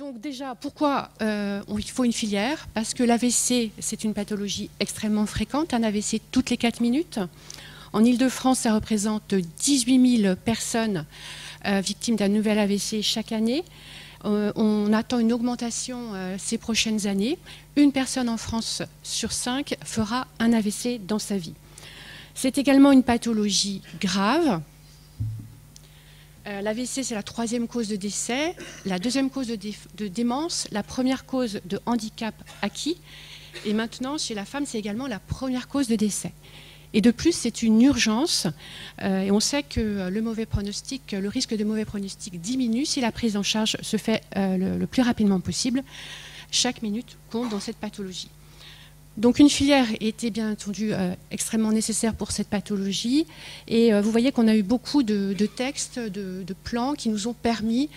Donc déjà, pourquoi il faut une filière? Parce que l'AVC, c'est une pathologie extrêmement fréquente, un AVC toutes les 4 minutes. En Île-de-France, ça représente 18 000 personnes victimes d'un nouvel AVC chaque année. On attend une augmentation ces prochaines années. Une personne en France sur 5 fera un AVC dans sa vie. C'est également une pathologie grave. L'AVC, c'est la 3e cause de décès, la 2e cause de démence, la 1re cause de handicap acquis. Et maintenant, chez la femme, c'est également la 1re cause de décès. Et de plus, c'est une urgence. Et on sait que le risque de mauvais pronostic diminue si la prise en charge se fait le plus rapidement possible. Chaque minute compte dans cette pathologie. Donc une filière était bien entendu extrêmement nécessaire pour cette pathologie. Et vous voyez qu'on a eu beaucoup de textes, de plans qui nous ont permis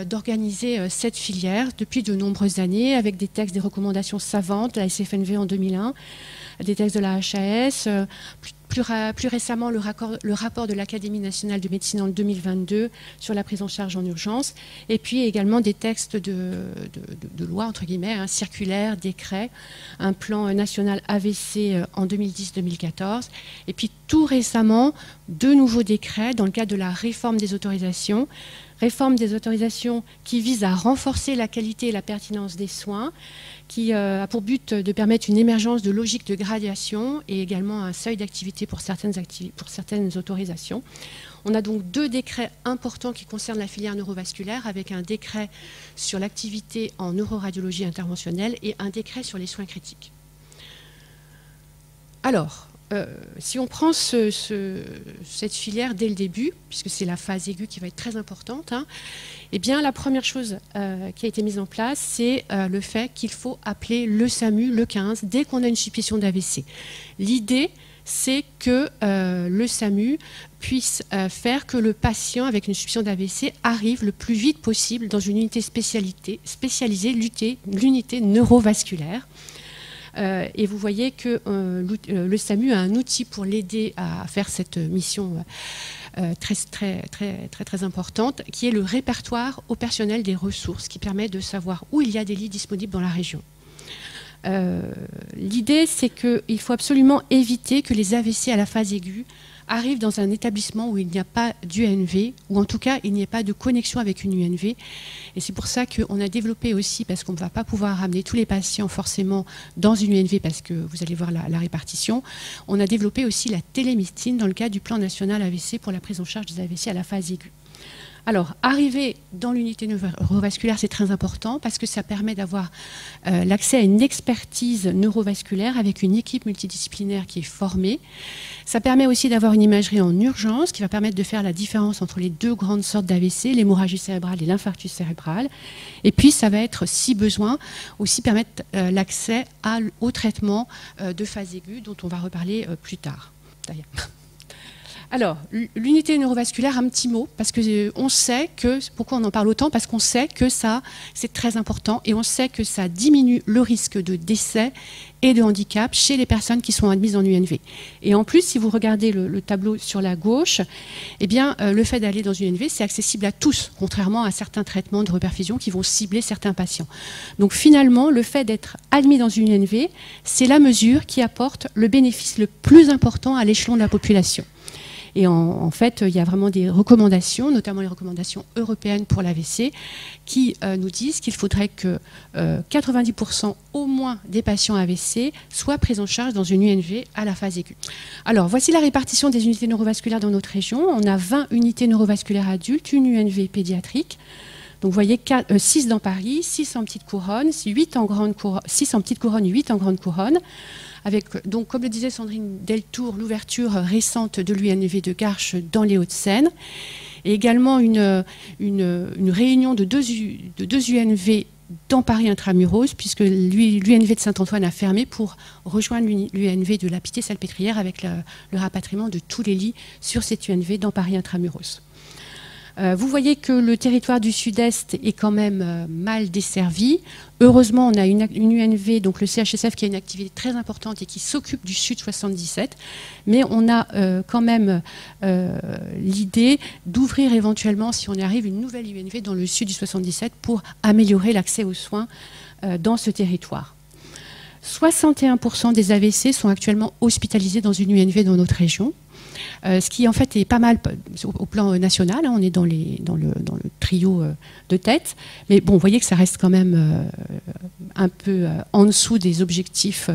d'organiser cette filière depuis de nombreuses années, avec des textes, des recommandations savantes, la SFNV en 2001, des textes de la HAS, plus récemment le rapport de l'Académie nationale de médecine en 2022 sur la prise en charge en urgence, et puis également des textes de loi, entre guillemets, circulaires, décrets, un plan national AVC en 2010-2014, et puis tout récemment, 2 nouveaux décrets dans le cadre de la réforme des autorisations qui vise à renforcer la qualité et la pertinence des soins, qui a pour but de permettre une émergence de logique de gradation et également un seuil d'activité pour certaines autorisations. On a donc 2 décrets importants qui concernent la filière neurovasculaire, avec un décret sur l'activité en neuroradiologie interventionnelle et un décret sur les soins critiques. Alors, si on prend cette filière dès le début, puisque c'est la phase aiguë qui va être très importante, eh bien, la première chose qui a été mise en place, c'est le fait qu'il faut appeler le SAMU, le 15, dès qu'on a une suspicion d'AVC. L'idée, c'est que le SAMU puisse faire que le patient avec une suspicion d'AVC arrive le plus vite possible dans une unité spécialisée, l'unité neurovasculaire. Et vous voyez que le SAMU a un outil pour l'aider à faire cette mission très importante, qui est le répertoire opérationnel des ressources, qui permet de savoir où il y a des lits disponibles dans la région. L'idée, c'est qu'il faut absolument éviter que les AVC à la phase aiguë arrivent dans un établissement où il n'y a pas d'UNV, ou en tout cas il n'y a pas de connexion avec une UNV. Et c'est pour ça qu'on a développé aussi, parce qu'on ne va pas pouvoir ramener tous les patients forcément dans une UNV, parce que vous allez voir la répartition, on a développé aussi la télémédecine dans le cadre du plan national AVC pour la prise en charge des AVC à la phase aiguë. Alors, arriver dans l'unité neurovasculaire, c'est très important parce que ça permet d'avoir l'accès à une expertise neurovasculaire avec une équipe multidisciplinaire qui est formée. Ça permet aussi d'avoir une imagerie en urgence qui va permettre de faire la différence entre les 2 grandes sortes d'AVC, l'hémorragie cérébrale et l'infarctus cérébral. Et puis, ça va être, si besoin, aussi permettre l'accès au traitement de phase aiguë dont on va reparler plus tard, d'ailleurs. Alors, l'unité neurovasculaire, un petit mot, parce qu'on sait que, pourquoi on en parle autant? Parce qu'on sait que ça, c'est très important, et on sait que ça diminue le risque de décès et de handicap chez les personnes qui sont admises en UNV. Et en plus, si vous regardez le tableau sur la gauche, eh bien, le fait d'aller dans une UNV, c'est accessible à tous, contrairement à certains traitements de reperfusion qui vont cibler certains patients. Donc finalement, le fait d'être admis dans une UNV, c'est la mesure qui apporte le bénéfice le plus important à l'échelon de la population. Et en fait, il y a vraiment des recommandations, notamment les recommandations européennes pour l'AVC, qui nous disent qu'il faudrait que 90% au moins des patients AVC soient pris en charge dans une UNV à la phase aiguë. Alors, voici la répartition des unités neurovasculaires dans notre région. On a 20 unités neurovasculaires adultes, une UNV pédiatrique. Donc, vous voyez 6 dans Paris, 6 en petite couronne, 6 en petite couronne et 8 en grande couronne. Avec, donc, comme le disait Sandrine Deltour, l'ouverture récente de l'UNV de Garches dans les Hauts-de-Seine. Et également une réunion de deux UNV dans Paris intramuros, puisque l'UNV de Saint-Antoine a fermé pour rejoindre l'UNV de la Pitié-Salpêtrière avec le rapatriement de tous les lits sur cette UNV dans Paris intramuros. Vous voyez que le territoire du Sud-Est est quand même mal desservi. Heureusement, on a une UNV, donc le CHSF, qui a une activité très importante et qui s'occupe du Sud 77. Mais on a quand même l'idée d'ouvrir éventuellement, si on y arrive, une nouvelle UNV dans le Sud du 77 pour améliorer l'accès aux soins dans ce territoire. 61% des AVC sont actuellement hospitalisés dans une UNV dans notre région. Ce qui en fait est pas mal au plan national, hein, on est dans le trio de tête, mais bon, vous voyez que ça reste quand même un peu en dessous des objectifs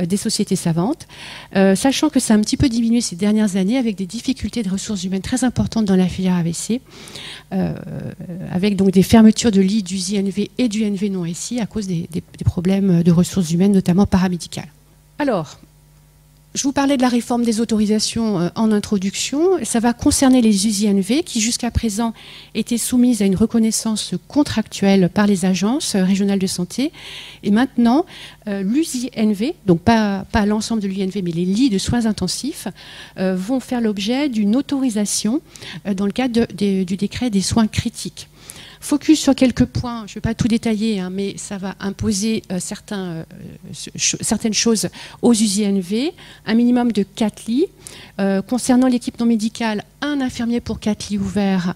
des sociétés savantes, sachant que ça a un petit peu diminué ces dernières années avec des difficultés de ressources humaines très importantes dans la filière AVC, avec donc des fermetures de lits du INV et du NV non SI à cause des problèmes de ressources humaines, notamment paramédicales. Alors, je vous parlais de la réforme des autorisations en introduction. Ça va concerner les USINV qui, jusqu'à présent, étaient soumises à une reconnaissance contractuelle par les agences régionales de santé. Et maintenant, l'USINV, donc pas l'ensemble de l'UNV, mais les lits de soins intensifs, vont faire l'objet d'une autorisation dans le cadre du décret des soins critiques. Focus sur quelques points, je ne vais pas tout détailler, hein, mais ça va imposer certaines choses aux USINV, un minimum de 4 lits. Concernant l'équipe non médicale, un infirmier pour 4 lits ouverts,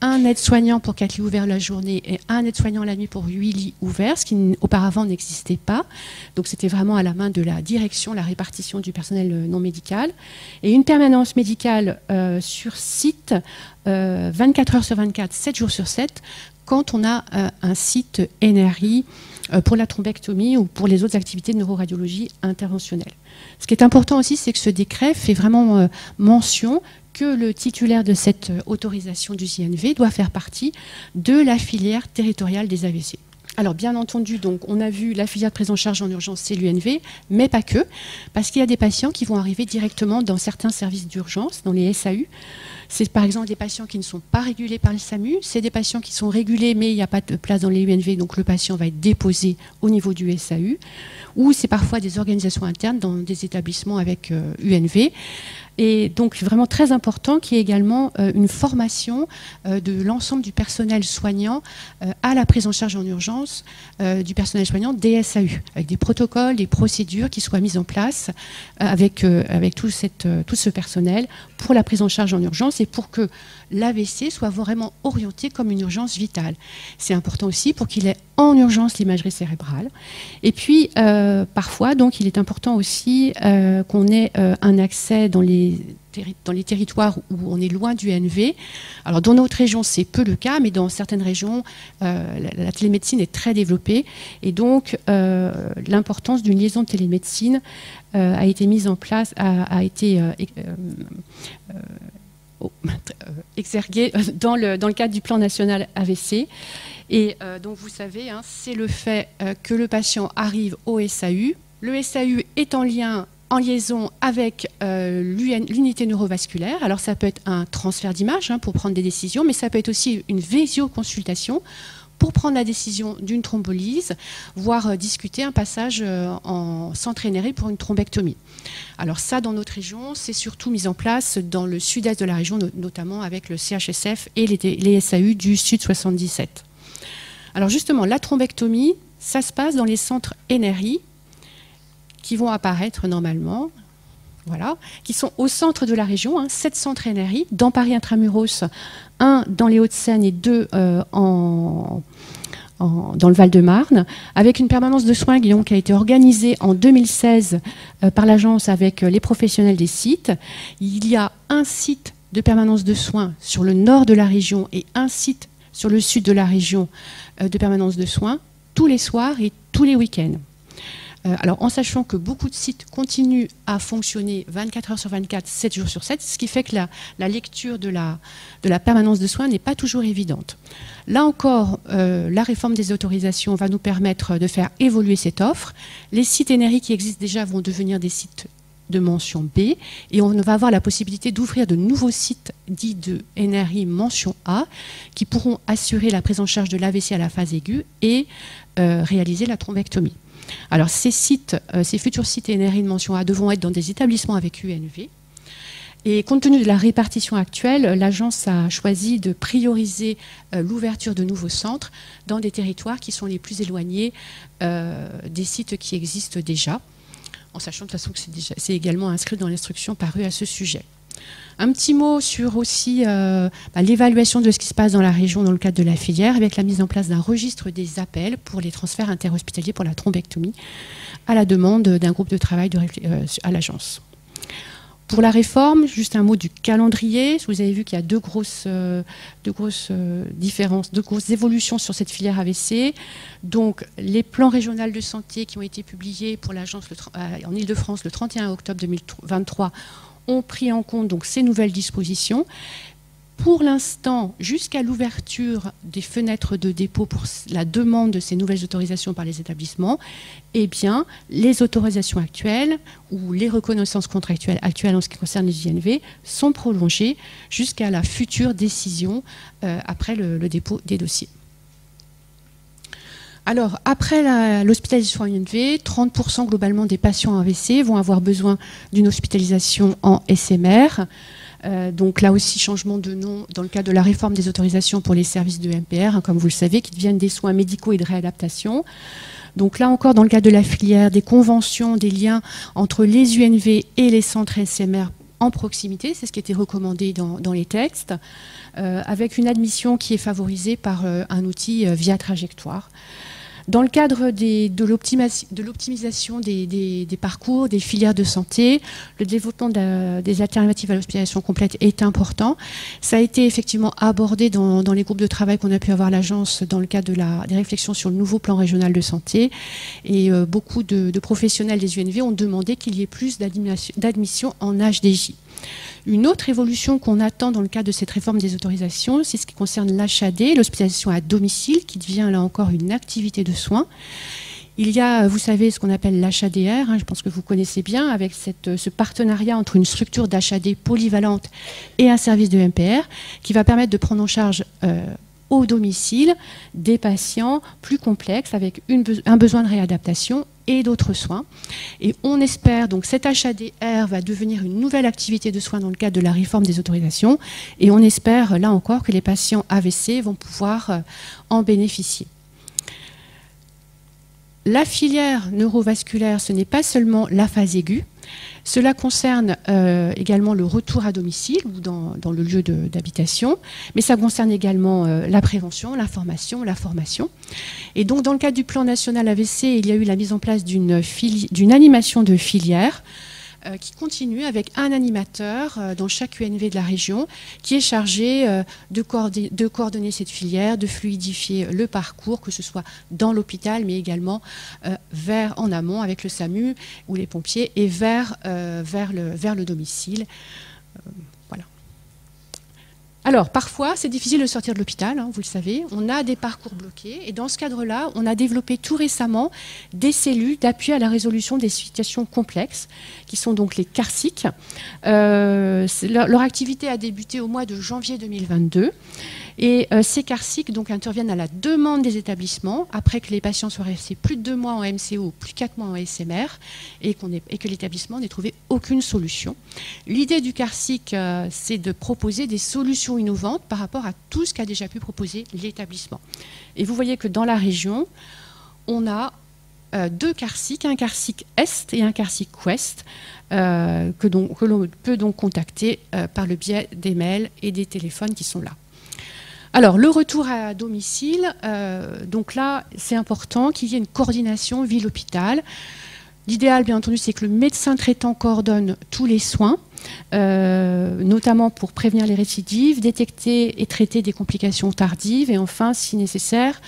un aide-soignant pour 4 lits ouverts la journée et un aide-soignant la nuit pour 8 lits ouverts, ce qui auparavant n'existait pas. Donc c'était vraiment à la main de la direction, la répartition du personnel non médical. Et une permanence médicale sur site, 24 heures sur 24, 7 jours sur 7, quand on a un site NRI pour la thrombectomie ou pour les autres activités de neuroradiologie interventionnelle. Ce qui est important aussi, c'est que ce décret fait vraiment mention que le titulaire de cette autorisation du INV doit faire partie de la filière territoriale des AVC. Alors bien entendu, donc, on a vu la filière de prise en charge en urgence, c'est l'UNV, mais pas que, parce qu'il y a des patients qui vont arriver directement dans certains services d'urgence, dans les SAU. C'est par exemple des patients qui ne sont pas régulés par le SAMU, c'est des patients qui sont régulés mais il n'y a pas de place dans les UNV, donc le patient va être déposé au niveau du SAU, ou c'est parfois des organisations internes dans des établissements avec UNV. Et donc vraiment très important qu'il y ait également une formation de l'ensemble du personnel soignant à la prise en charge en urgence du personnel soignant des SAU, avec des protocoles, des procédures qui soient mises en place avec tout ce personnel pour la prise en charge en urgence et pour que l'AVC soit vraiment orienté comme une urgence vitale. C'est important aussi pour qu'il ait en urgence l'imagerie cérébrale. Et puis, parfois, donc, il est important aussi qu'on ait un accès dans les territoires où on est loin du NV. Alors, dans notre région, c'est peu le cas, mais dans certaines régions, la télémédecine est très développée. Et donc, l'importance d'une liaison de télémédecine a été mise en place, a été exerguée dans le cadre du plan national AVC. Et donc, vous savez, hein, c'est le fait que le patient arrive au SAU. Le SAU est en liaison avec l'unité neurovasculaire. Alors ça peut être un transfert d'image hein, pour prendre des décisions, mais ça peut être aussi une visioconsultation pour prendre la décision d'une thrombolyse, voire discuter un passage en centre NRI pour une thrombectomie. Alors ça, dans notre région, c'est surtout mis en place dans le sud-est de la région, notamment avec le CHSF et les SAU du Sud 77. Alors justement, la thrombectomie, ça se passe dans les centres NRI, qui vont apparaître normalement, voilà, qui sont au centre de la région, hein, 7 centres NRI, dans Paris Intramuros, 1 dans les Hauts-de-Seine et 2 dans le Val-de-Marne, avec une permanence de soins qui a été organisée en 2016 par l'agence avec les professionnels des sites. Il y a un site de permanence de soins sur le nord de la région et un site sur le sud de la région de permanence de soins, tous les soirs et tous les week-ends. Alors, en sachant que beaucoup de sites continuent à fonctionner 24 heures sur 24, 7 jours sur 7, ce qui fait que la lecture de la permanence de soins n'est pas toujours évidente. Là encore, la réforme des autorisations va nous permettre de faire évoluer cette offre. Les sites NRI qui existent déjà vont devenir des sites de mention B et on va avoir la possibilité d'ouvrir de nouveaux sites dits de NRI mention A qui pourront assurer la prise en charge de l'AVC à la phase aiguë et réaliser la thrombectomie. Alors ces futurs sites NRI de mention A devront être dans des établissements avec UNV Et compte tenu de la répartition actuelle, l'agence a choisi de prioriser l'ouverture de nouveaux centres dans des territoires qui sont les plus éloignés des sites qui existent déjà, en sachant de toute façon que c'est également inscrit dans l'instruction parue à ce sujet. Un petit mot sur aussi l'évaluation de ce qui se passe dans la région dans le cadre de la filière, avec la mise en place d'un registre des appels pour les transferts interhospitaliers pour la thrombectomie, à la demande d'un groupe de travail à l'agence. Pour la réforme, juste un mot du calendrier. Vous avez vu qu'il y a deux grosses différences, deux grosses évolutions sur cette filière AVC. Donc, les plans régionaux de santé qui ont été publiés pour l'agence en Ile-de-France le 31 octobre 2023 ont pris en compte donc, ces nouvelles dispositions. Pour l'instant, jusqu'à l'ouverture des fenêtres de dépôt pour la demande de ces nouvelles autorisations par les établissements, eh bien, les autorisations actuelles ou les reconnaissances contractuelles actuelles en ce qui concerne les INV sont prolongées jusqu'à la future décision après le dépôt des dossiers. Alors, après l'hospitalisation en INV, 30% globalement des patients AVC vont avoir besoin d'une hospitalisation en SMR. Donc là aussi, changement de nom dans le cadre de la réforme des autorisations pour les services de MPR, comme vous le savez, qui deviennent des soins médicaux et de réadaptation. Donc là encore, dans le cadre de la filière, des conventions, des liens entre les UNV et les centres SMR en proximité, c'est ce qui était recommandé dans les textes, avec une admission qui est favorisée par un outil via trajectoire. Dans le cadre de l'optimisation des parcours, des filières de santé, le développement des alternatives à l'hospitalisation complète est important. Ça a été effectivement abordé dans les groupes de travail qu'on a pu avoir à l'agence dans le cadre des réflexions sur le nouveau plan régional de santé. Et beaucoup de professionnels des UNV ont demandé qu'il y ait plus d'admission en HDJ. Une autre évolution qu'on attend dans le cadre de cette réforme des autorisations, c'est ce qui concerne l'HAD, l'hospitalisation à domicile, qui devient là encore une activité de soins. Il y a, vous savez, ce qu'on appelle l'HADR, je pense que vous connaissez bien, avec ce partenariat entre une structure d'HAD polyvalente et un service de MPR, qui va permettre de prendre en charge au domicile des patients plus complexes, avec un besoin de réadaptation et d'autres soins. Et on espère, donc cet HADR va devenir une nouvelle activité de soins dans le cadre de la réforme des autorisations, et on espère, là encore, que les patients AVC vont pouvoir en bénéficier. La filière neurovasculaire, ce n'est pas seulement la phase aiguë. Cela concerne également le retour à domicile ou dans le lieu d'habitation, mais ça concerne également la prévention, l'information, la formation. Et donc, dans le cadre du plan national AVC, il y a eu la mise en place d'une animation de filière qui continue avec un animateur dans chaque UNV de la région qui est chargé de coordonner cette filière, de fluidifier le parcours, que ce soit dans l'hôpital, mais également en amont avec le SAMU ou les pompiers et vers le domicile. Voilà. Alors, parfois, c'est difficile de sortir de l'hôpital, vous le savez. On a des parcours bloqués. Et dans ce cadre-là, on a développé tout récemment des cellules d'appui à la résolution des situations complexes, qui sont donc les CARSIC. Leur activité a débuté au mois de janvier 2022. Et ces CARSIC donc, interviennent à la demande des établissements, après que les patients soient restés plus de 2 mois en MCO ou plus de 4 mois en SMR, et que l'établissement n'ait trouvé aucune solution. L'idée du CARSIC, c'est de proposer des solutions innovantes par rapport à tout ce qu'a déjà pu proposer l'établissement. Et vous voyez que dans la région, on a 2 CARSIC, un CARSIC Est et un CARSIC Ouest, que l'on peut donc contacter par le biais des mails et des téléphones qui sont là. Alors, le retour à domicile, donc là, c'est important qu'il y ait une coordination ville-hôpital. L'idéal, bien entendu, c'est que le médecin traitant coordonne tous les soins, notamment pour prévenir les récidives, détecter et traiter des complications tardives, et enfin, si nécessaire,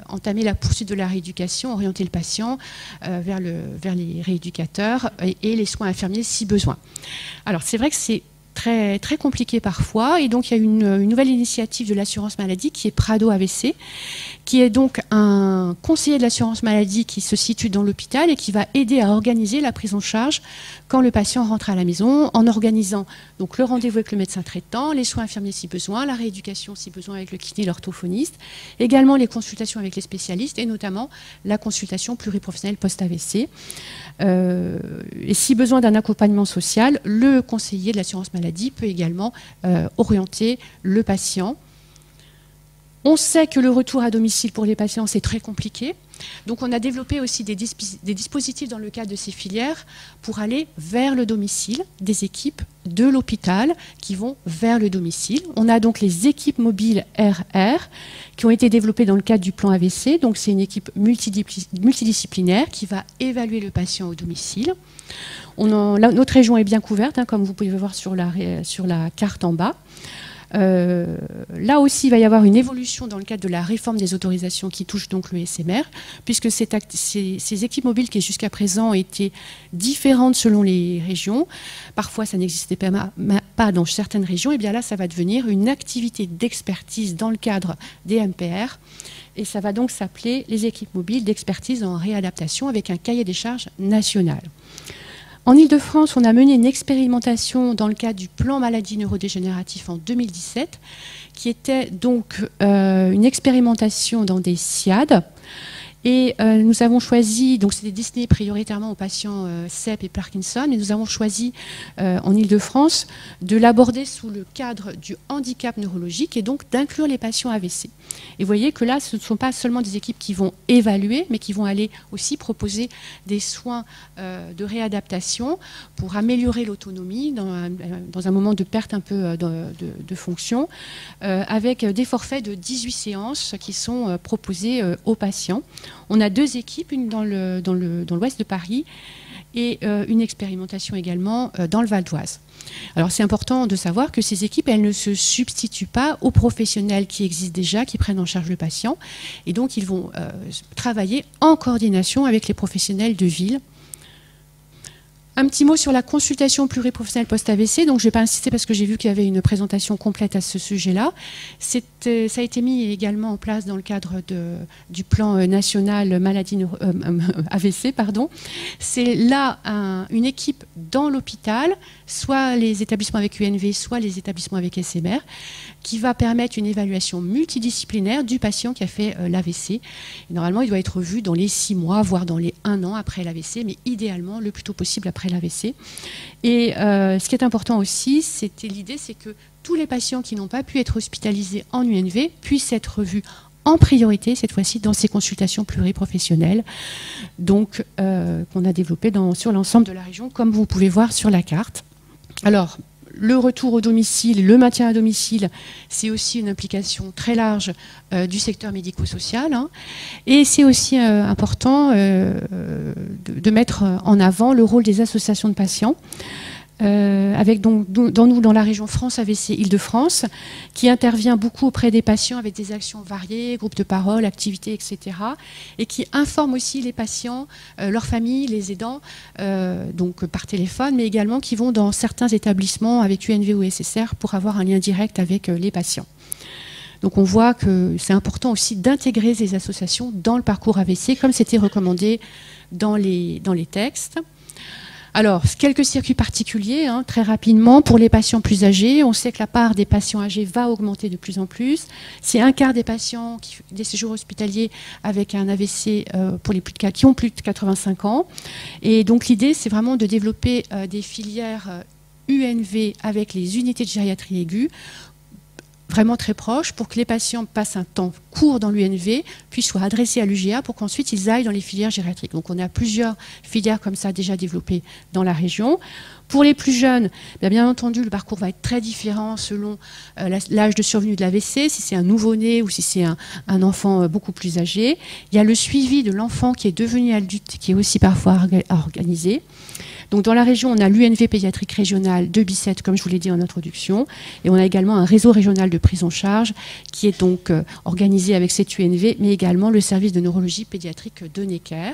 entamer la poursuite de la rééducation, orienter le patient vers les rééducateurs et les soins infirmiers si besoin. Alors, c'est vrai que c'est très, très compliqué parfois, et donc il y a une nouvelle initiative de l'assurance maladie qui est Prado AVC, qui est donc un conseiller de l'assurance maladie qui se situe dans l'hôpital et qui va aider à organiser la prise en charge quand le patient rentre à la maison, en organisant donc le rendez-vous avec le médecin traitant, les soins infirmiers si besoin, la rééducation si besoin avec le kiné, l'orthophoniste, également les consultations avec les spécialistes et notamment la consultation pluriprofessionnelle post-AVC. Et si besoin d'un accompagnement social, le conseiller de l'assurance maladie peut également orienter le patient. On sait que le retour à domicile pour les patients, c'est très compliqué. Donc on a développé aussi des dispositifs dans le cadre de ces filières pour aller vers le domicile, des équipes de l'hôpital qui vont vers le domicile. On a donc les équipes mobiles RR qui ont été développées dans le cadre du plan AVC. Donc c'est une équipe multidisciplinaire qui va évaluer le patient au domicile. Notre région est bien couverte, hein, comme vous pouvez voir sur la carte en bas. Là aussi, il va y avoir une évolution dans le cadre de la réforme des autorisations qui touche donc le SMR, puisque ces équipes mobiles qui jusqu'à présent étaient différentes selon les régions, parfois ça n'existait pas dans certaines régions, et bien là ça va devenir une activité d'expertise dans le cadre des MPR, et ça va donc s'appeler les équipes mobiles d'expertise en réadaptation avec un cahier des charges national. En Ile-de-France, on a mené une expérimentation dans le cadre du plan maladie neurodégénératif en 2017, qui était donc une expérimentation dans des SIAD. Et nous avons choisi, donc c'était destiné prioritairement aux patients CEP et Parkinson, mais nous avons choisi en Ile-de-France de l'aborder sous le cadre du handicap neurologique et donc d'inclure les patients AVC. Et vous voyez que là, ce ne sont pas seulement des équipes qui vont évaluer, mais qui vont aller aussi proposer des soins de réadaptation pour améliorer l'autonomie dans un moment de perte un peu de fonction, avec des forfaits de 18 séances qui sont proposés aux patients. On a deux équipes, une dans l'ouest de Paris et une expérimentation également dans le Val d'Oise. Alors c'est important de savoir que ces équipes, elles ne se substituent pas aux professionnels qui existent déjà, qui prennent en charge le patient. Et donc ils vont travailler en coordination avec les professionnels de ville. Un petit mot sur la consultation pluriprofessionnelle post-AVC. Donc, je ne vais pas insister parce que j'ai vu qu'il y avait une présentation complète à ce sujet-là. Ça a été mis également en place dans le cadre du plan national maladie AVC. C'est là une équipe dans l'hôpital, soit les établissements avec UNV, soit les établissements avec SMR, qui va permettre une évaluation multidisciplinaire du patient qui a fait l'AVC. Normalement, il doit être vu dans les 6 mois, voire dans les 1 an après l'AVC, mais idéalement, le plus tôt possible après l'AVC. Et ce qui est important aussi, l'idée, c'est que tous les patients qui n'ont pas pu être hospitalisés en UNV puissent être vus en priorité, cette fois-ci, dans ces consultations pluriprofessionnelles, donc qu'on a développées sur l'ensemble de la région, comme vous pouvez voir sur la carte. Alors, le retour au domicile, le maintien à domicile, c'est aussi une implication très large du secteur médico-social. Hein. Et c'est aussi important de mettre en avant le rôle des associations de patients. Avec donc dans la région France AVC Île-de-France, qui intervient beaucoup auprès des patients avec des actions variées, groupes de parole, activités, etc. Et qui informe aussi les patients, leurs familles, les aidants, donc par téléphone, mais également qui vont dans certains établissements avec UNV ou SSR pour avoir un lien direct avec les patients. Donc on voit que c'est important aussi d'intégrer ces associations dans le parcours AVC, comme c'était recommandé dans les textes. Alors, quelques circuits particuliers, hein, très rapidement, pour les patients plus âgés. On sait que la part des patients âgés va augmenter de plus en plus. C'est un quart des patients des séjours hospitaliers avec un AVC pour les qui ont plus de 85 ans. Et donc l'idée, c'est vraiment de développer des filières UNV avec les unités de gériatrie aiguë, vraiment très proches, pour que les patients passent un temps court dans l'UNV, puis soient adressés à l'UGA pour qu'ensuite ils aillent dans les filières gériatriques. Donc on a plusieurs filières comme ça déjà développées dans la région. Pour les plus jeunes, bien entendu, le parcours va être très différent selon l'âge de survenue de l'AVC, si c'est un nouveau-né ou si c'est un enfant beaucoup plus âgé. Il y a le suivi de l'enfant qui est devenu adulte, qui est aussi parfois organisé. Donc dans la région, on a l'UNV pédiatrique régional de Bicêtre, comme je vous l'ai dit en introduction, et on a également un réseau régional de prise en charge qui est donc organisé avec cette UNV, mais également le service de neurologie pédiatrique de Necker.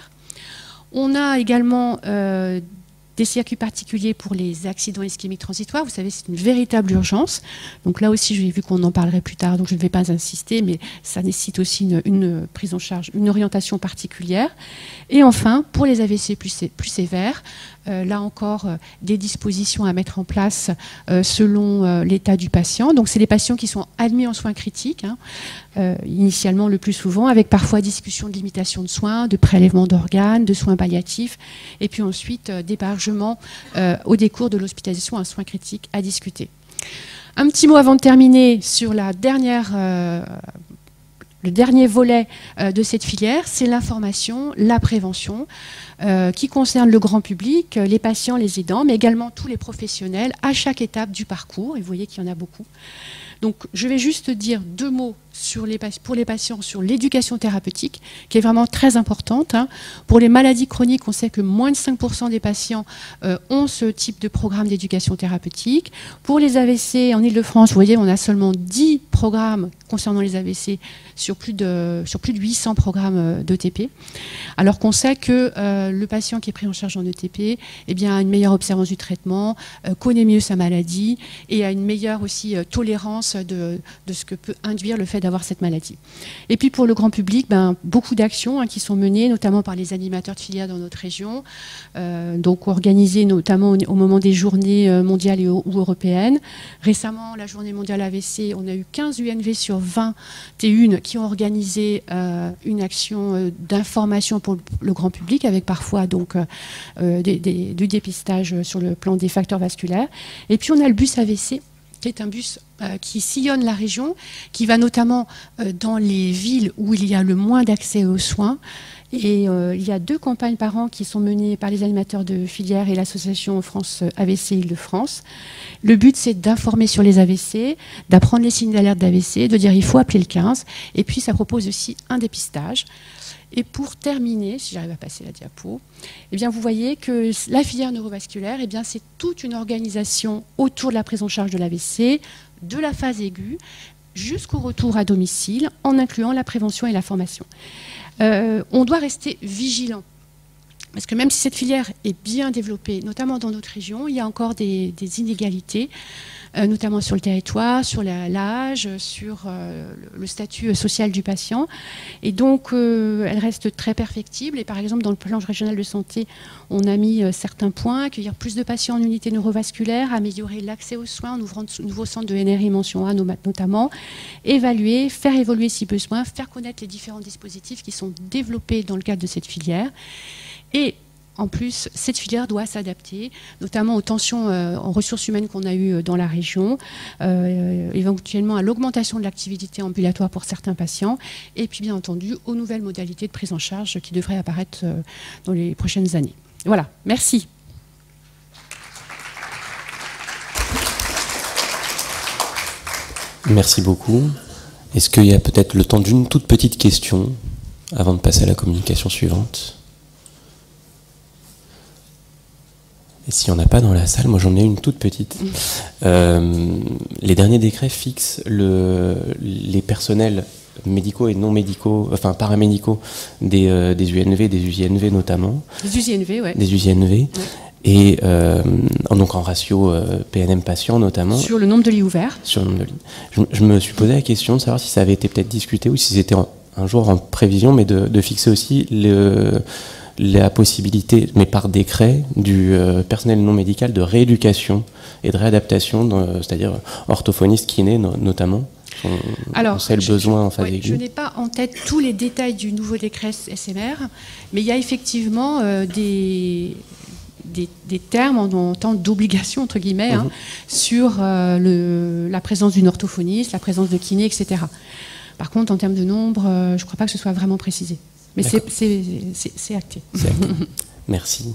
On a également Des circuits particuliers pour les accidents ischémiques transitoires. Vous savez, c'est une véritable urgence. Donc là aussi, j'ai vu qu'on en parlerait plus tard, donc je ne vais pas insister, mais ça nécessite aussi une prise en charge, une orientation particulière. Et enfin, pour les AVC plus sévères, là encore, des dispositions à mettre en place selon l'état du patient. Donc c'est les patients qui sont admis en soins critiques, initialement le plus souvent, avec parfois discussion de limitation de soins, de prélèvement d'organes, de soins palliatifs, et puis ensuite d'hébergement au décours de l'hospitalisation à soins critiques à discuter. Un petit mot avant de terminer sur la le dernier volet de cette filière, c'est l'information, la prévention, qui concerne le grand public, les patients, les aidants, mais également tous les professionnels à chaque étape du parcours. Et vous voyez qu'il y en a beaucoup. Donc, je vais juste dire 2 mots pour les patients sur l'éducation thérapeutique, qui est vraiment très importante. Pour les maladies chroniques, on sait que moins de 5% des patients ont ce type de programme d'éducation thérapeutique. Pour les AVC, en Ile-de-France, vous voyez, on a seulement 10 programmes concernant les AVC sur plus de 800 programmes d'ETP. Alors qu'on sait que le patient qui est pris en charge en ETP a une meilleure observance du traitement, connaît mieux sa maladie et a une meilleure aussi tolérance de ce que peut induire le fait d'avoir cette maladie. Et puis pour le grand public, beaucoup d'actions qui sont menées, notamment par les animateurs de filière dans notre région, donc organisées notamment au moment des journées mondiales ou européennes. Récemment, la journée mondiale AVC, on a eu 15 UNV sur 21 qui ont organisé une action d'information pour le grand public, avec parfois donc, du dépistage sur le plan des facteurs vasculaires. Et puis on a le bus AVC, qui est un bus qui sillonne la région, qui va notamment dans les villes où il y a le moins d'accès aux soins. Et il y a 2 campagnes par an qui sont menées par les animateurs de filière et l'association France AVC Île-de-France. Le but, c'est d'informer sur les AVC, d'apprendre les signes d'alerte d'AVC, de dire il faut appeler le 15. Et puis, ça propose aussi un dépistage. Et pour terminer, si j'arrive à passer la diapo, vous voyez que la filière neurovasculaire, c'est toute une organisation autour de la prise en charge de l'AVC, de la phase aiguë, jusqu'au retour à domicile, en incluant la prévention et la formation. On doit rester vigilant. Parce que même si cette filière est bien développée, notamment dans notre région, il y a encore des inégalités, notamment sur le territoire, sur l'âge, sur le statut social du patient. Et donc, elle reste très perfectible. Et par exemple, dans le plan régional de santé, on a mis certains points: accueillir plus de patients en unité neurovasculaire, améliorer l'accès aux soins en ouvrant de nouveaux centres de NRI mention A notamment, évaluer, faire évoluer si besoin, faire connaître les différents dispositifs qui sont développés dans le cadre de cette filière. Et en plus, cette filière doit s'adapter, notamment aux tensions en ressources humaines qu'on a eues dans la région, éventuellement à l'augmentation de l'activité ambulatoire pour certains patients, et puis bien entendu aux nouvelles modalités de prise en charge qui devraient apparaître dans les prochaines années. Voilà, merci. Merci beaucoup. Est-ce qu'il y a peut-être le temps d'une toute petite question avant de passer à la communication suivante ? Et s'il n'y en a pas dans la salle, moi j'en ai une toute petite. Les derniers décrets fixent les personnels médicaux et non médicaux, enfin paramédicaux des UNV, des UJNV notamment. Des UJNV, oui. Des UJNV. Ouais. Et donc en ratio PNM patient notamment. Sur le nombre de lits ouverts. Sur le nombre de lits. Je me suis posé la question de savoir si ça avait été peut-être discuté ou si c'était un jour en prévision, mais de fixer aussi la possibilité, mais par décret, du personnel non médical de rééducation et de réadaptation, c'est-à-dire orthophonistes, kinés notamment. On sait le besoin en phase aiguë. Je n'ai pas en tête tous les détails du nouveau décret SMR, mais il y a effectivement des termes en temps d'obligation, entre guillemets, sur la présence d'une orthophoniste, la présence de kiné, etc. Par contre, en termes de nombre, je ne crois pas que ce soit vraiment précisé. Mais c'est acté. Merci.